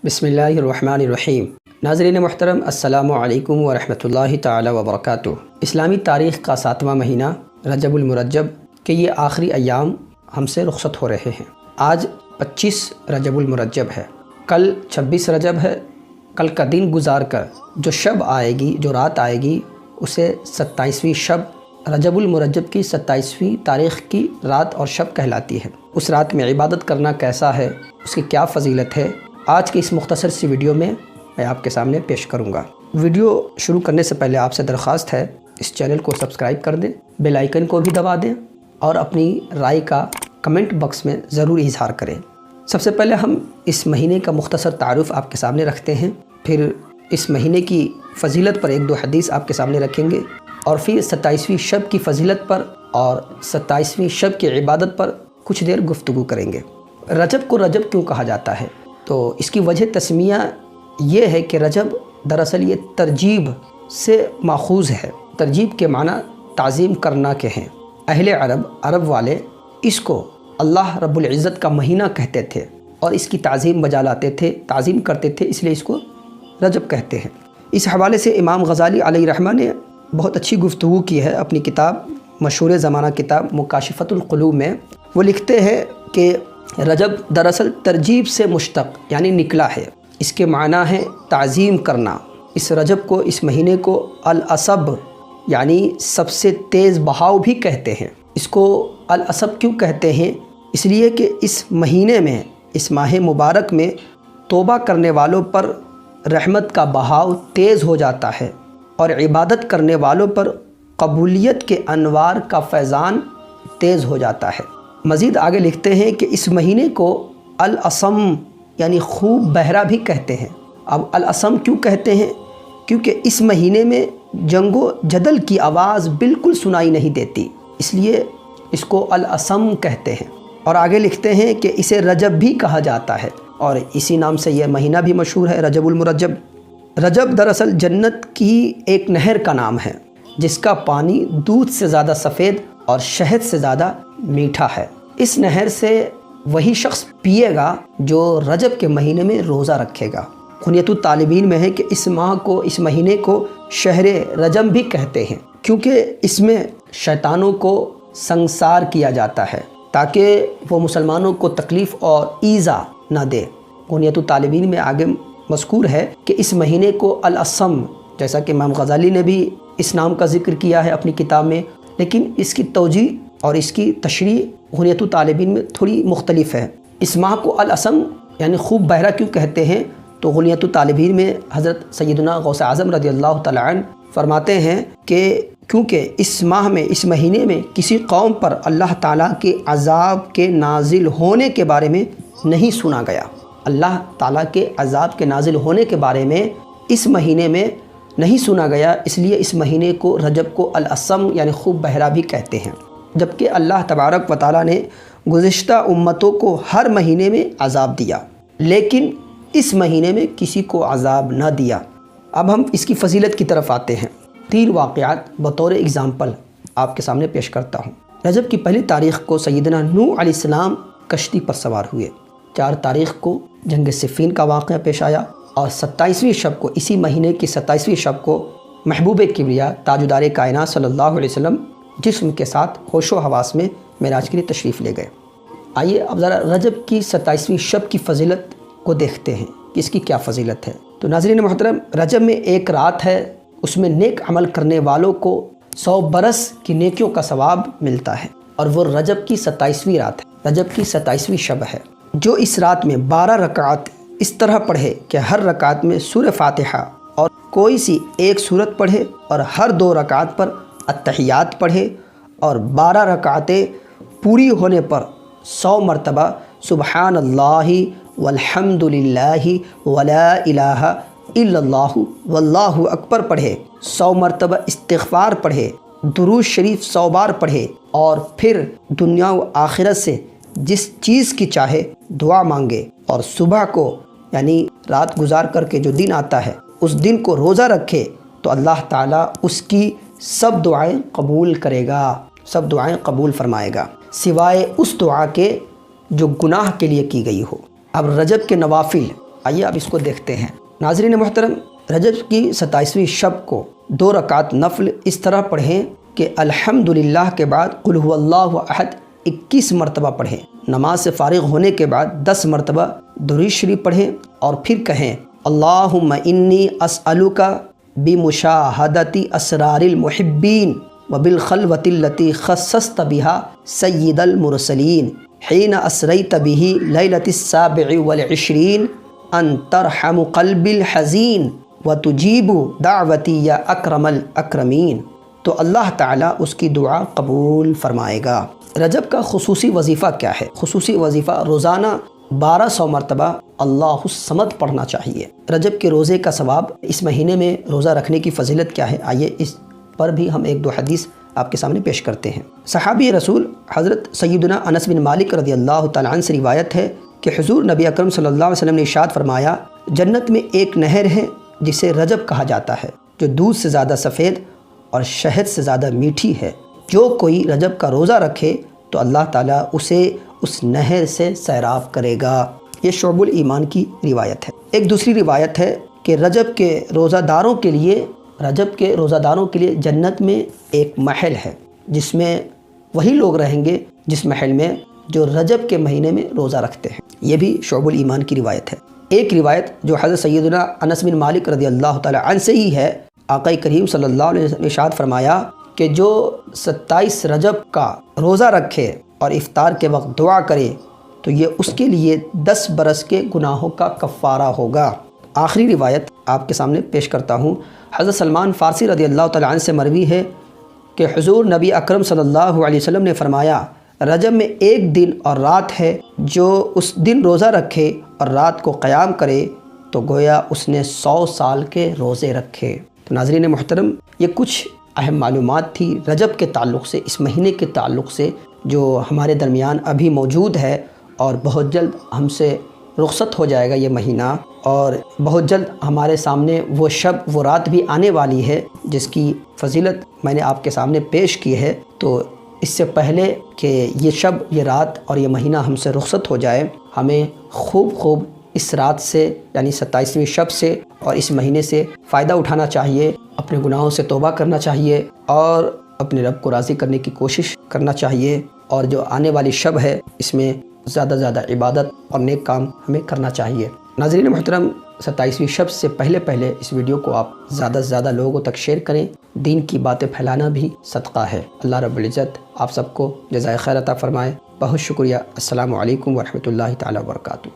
बिस्मिल्लाहिर्रहमानिर्रहीम। नाज़रीन मुहतरम, अस्सलामु अलैकुम वरहमतुल्लाहि ताला वबरकातुह। इस्लामी तारीख़ का 7वां महीना रजबुल मुरज्जब के ये आखिरी अय्याम हमसे रुखसत हो रहे हैं। आज 25 रजबुल मुरज्जब है, कल 26 रजब है। कल का दिन गुजार कर जो शब आएगी, जो रात आएगी, उसे 27वीं शब रजबुल मुरज्जब की 27वीं तारीख़ की रात और शब कहलाती है। उस रात में इबादत करना कैसा है, उसकी क्या फ़जीलत है, आज की इस मुख्तसर सी वीडियो में मैं आपके सामने पेश करूंगा। वीडियो शुरू करने से पहले आपसे दरख्वास्त है, इस चैनल को सब्सक्राइब कर दें, बेल आइकन को भी दबा दें और अपनी राय का कमेंट बॉक्स में ज़रूर इजहार करें। सबसे पहले हम इस महीने का मुख्तसर तारुफ़ आपके सामने रखते हैं, फिर इस महीने की फ़जीलत पर 1-2 हदीस आपके सामने रखेंगे और फिर 27वीं शब की फ़जीलत पर और 27वीं शब की इबादत पर कुछ देर गुफ्तगू करेंगे। रजब को रजब क्यों कहा जाता है, तो इसकी वजह तस्मिया ये है कि रजब दरअसल ये तरजीब से माखूज़ है। तरजीब के माना ताज़ीम करना के हैं। अहले अरब वाले इसको अल्लाह रब्बुल इज़्ज़त का महीना कहते थे और इसकी ताज़ीम बजा लाते थे, ताज़ीम करते थे, इसलिए इसको रजब कहते हैं। इस हवाले से इमाम गज़ाली अलैहि रहमा ने बहुत अच्छी गुफ्तगू की है अपनी किताब, मशहूर ज़माना किताब मुकाशिफ़तुल क़ुलूब में। वो लिखते हैं कि रजब दरअसल तरजीब से मुश्तक़ यानी निकला है। इसके माना है ताज़ीम करना। इस रजब को, इस महीने को अल-असब यानी सबसे तेज़ बहाव भी कहते हैं। इसको अल-असब क्यों कहते हैं, इसलिए कि इस महीने में, इस माह मुबारक में तौबा करने वालों पर रहमत का बहाव तेज़ हो जाता है और इबादत करने वालों पर कबूलियत के अनवार का फैज़ान तेज़ हो जाता है। मज़ीद आगे लिखते हैं कि इस महीने को अल-असम यानी खूब बहरा भी कहते हैं। अब अल-असम क्यों कहते हैं, क्योंकि इस महीने में जंगो जदल की आवाज़ बिल्कुल सुनाई नहीं देती, इसलिए इसको अल-असम कहते हैं। और आगे लिखते हैं कि इसे रजब भी कहा जाता है और इसी नाम से यह महीना भी मशहूर है, रजबुल मुरज्जब। रजब दरअसल जन्नत की एक नहर का नाम है जिसका पानी दूध से ज़्यादा सफ़ेद और शहद से ज़्यादा मीठा है। इस नहर से वही शख्स पिएगा जो रजब के महीने में रोज़ा रखेगा। खुनियतुत तालिबीन में है कि इस माह को, इस महीने को शहरे रजब भी कहते हैं, क्योंकि इसमें शैतानों को संसार किया जाता है ताकि वो मुसलमानों को तकलीफ़ और ईज़ा ना दे। खुनियतुत तालिबीन में आगे मज़कूर है कि इस महीने को अल-असम, जैसा कि इमाम गज़ाली ने भी इस नाम का ज़िक्र किया है अपनी किताब में, लेकिन इसकी तौजी और इसकी तशरीह खुनियतुत तालिबीन में थोड़ी मुख्तलिफ है। इस माह को अल-असम यानी खूब बहरा क्यों कहते हैं, तो खुनियतुत तालिबीन में हज़रत सैयदना गौसे आज़म रज़ियल्लाहु तआला अन्हु फरमाते हैं कि क्योंकि इस माह में, इस महीने में किसी कौम पर अल्लाह ताला के अज़ाब के नाजिल होने के बारे में नहीं सुना गया। अल्लाह ताला के अज़ाब के नाजिल होने के बारे में इस महीने में नहीं सुना गया, इसलिए इस महीने को रजब को अल-असम यानी खूब बहरा भी कहते हैं। जबकि अल्लाह तबारक व तआला ने गुज़िश्ता उम्मतों को हर महीने में अज़ाब दिया, लेकिन इस महीने में किसी को अज़ाब न दिया। अब हम इसकी फ़जीलत की तरफ आते हैं। 3 वाक़यात बतौर एग्ज़ाम्पल आपके सामने पेश करता हूँ। रजब की पहली तारीख़ को सैयदना नूह अलैहिस्सलाम कश्ती पर सवार हुए। 4 तारीख़ को जंग सिफ़ीन का वाक़या पेश आया और 27वीं शब को, इसी महीने की 27वीं शब को महबूब किबरिया ताजुदार कायनात सल्लल्लाहु अलैहि वसल्लम जिस्म के साथ होशो हवास में मेराज के लिए तशरीफ़ ले गए। आइए अब ज़रा रजब की 27वीं शब की फ़जीलत को देखते हैं कि इसकी क्या फ़जीलत है। तो नाज़रीन मोहतरम, रजब में एक रात है, उसमें नेक अमल करने वालों को 100 बरस की नेकियों का सवाब मिलता है और वो रजब की 27वीं रात है, रजब की 27वीं शब है। जो इस रात में 12 रकात इस तरह पढ़े कि हर रकात में सूरह फातिहा और कोई सी एक सूरत पढ़े और हर 2 रकात पर अत्तहियात पढ़े और 12 रकातें पूरी होने पर 100 मरतबा सुबहानल्लाहि वल्हम्दुलिल्लाहि वला इलाहा इल्लल्लाहु वल्लाहु अकबर पढ़े, 100 मरतबा इस्तिग़फ़ार पढ़े, दुरूद शरीफ 100 बार पढ़े और फिर दुनिया व आखिरत से जिस चीज़ की चाहे दुआ मांगे और सुबह को यानी रात गुजार करके जो दिन आता है उस दिन को रोज़ा रखे तो अल्लाह ताला उसकी सब दुआएं कबूल करेगा, सब दुआएं कबूल फरमाएगा, सिवाय उस दुआ के जो गुनाह के लिए की गई हो। अब रजब के नवाफिल آئیے اب اس کو دیکھتے ہیں۔ ناظرین محترم، رجب کی 27ویں شب کو 2 رکعت نفل اس طرح پڑھیں کہ الحمدللہ کے بعد قل هو اللہ احد 21 مرتبہ پڑھیں۔ نماز سے فارغ ہونے کے بعد 10 مرتبہ درود شریف پڑھیں اور پھر کہیں اللہم انی اسألک بمشاہدت اسرار المحبین وبالخلوۃ التی خصصت بها سید المرسلین حین اسریت به لیلۃ السابع والعشرین ان ترحم قلب الحزین وتجیب دعوتی یا اکرم الاکرمین، تو اللہ تعالیٰ اس کی دعا قبول فرمائے گا۔ رجب کا خصوصی وظیفہ کیا ہے؟ خصوصی وظیفہ روزانہ 1200 مرتبہ اللہ الصمد پڑھنا چاہیے۔ رجب کے روزے کا ثواب، اس مہینے میں روزہ رکھنے کی فضیلت کیا ہے، آئیے اس پر بھی ہم 1-2 حدیث آپ کے سامنے پیش کرتے ہیں۔ صحابی رسول حضرت سیدنا انس بن مالک رضی اللہ تعالیٰ عنہ سے روایت ہے کہ حضور نبی اکرم صلی اللہ علیہ وسلم نے ارشاد فرمایا، جنت میں ایک نہر ہے جسے رجب کہا جاتا ہے، جو دودھ سے زیادہ سفید اور شہد سے زیادہ میٹھی ہے۔ جو کوئی رجب کا روزہ رکھے تو اللہ تعالیٰ اسے اس نہر سے سیراب کرے گا۔ یہ شعب الایمان کی روایت ہے۔ ایک دوسری روایت ہے کہ رجب کے روزہ داروں کے لیے جنت میں ایک محل ہے، جس میں وہی لوگ رہیں گے جس محل میں جو رجب کے مہینے میں روزہ رکھتے ہیں۔ یہ بھی شعب الایمان کی روایت ہے۔ ایک روایت جو حضرت سیدنا انس بن مالک رضی اللہ تعالیٰ عنہ سے ہی ہے، آقا کریم صلی اللہ علیہ وسلم نے ارشاد فرمایا کہ جو 27 رجب کا روزہ رکھے اور افطار کے وقت دعا کرے تو یہ اس کے لیے 10 برس کے گناہوں کا کفارہ ہوگا۔ آخری روایت آپ کے سامنے پیش کرتا ہوں۔ حضرت سلمان فارسی رضی اللہ تعالیٰ عنہ سے مروی ہے کہ حضور نبی اکرم صلی اللہ علیہ وسلم نے فرمایا، رجب میں ایک دن اور رات ہے، جو اس دن روزہ رکھے اور رات کو قیام کرے تو گویا اس نے 100 سال کے روزے رکھے۔ تو ناظرین محترم، یہ کچھ اہم معلومات تھی رجب کے تعلق سے، اس مہینے کے تعلق سے، جو ہمارے درمیان ابھی موجود ہے اور بہت جلد ہم سے رخصت ہو جائے گا یہ مہینہ، اور بہت جلد ہمارے سامنے وہ شب وہ رات بھی آنے والی ہے جس کی فضیلت میں نے آپ کے سامنے پیش کی ہے۔ تو اس سے پہلے کہ یہ شب یہ رات اور یہ مہینہ ہم سے رخصت ہو جائے، ہمیں خوب اس رات سے یعنی 27ویں شب سے اور اس مہینے سے فائدہ اٹھانا چاہیے، اپنے گناہوں سے توبہ کرنا چاہیے اور اپنے رب کو راضی کرنے کی کوشش کرنا چاہیے، اور جو آنے والی شب ہے اس میں زیادہ سے زیادہ عبادت اور نیک کام ہمیں کرنا چاہیے۔ ناظرین محترم، 27ویں شب سے پہلے اس ویڈیو کو آپ زیادہ سے زیادہ لوگوں تک شیئر کریں، دین کی باتیں پھیلانا بھی صدقہ ہے۔ اللہ رب العزت آپ سب کو جزائے خیر عطا فرمائے۔ بہت شکریہ۔ السلام علیکم ورحمۃ اللہ تعالیٰ وبرکاتہ۔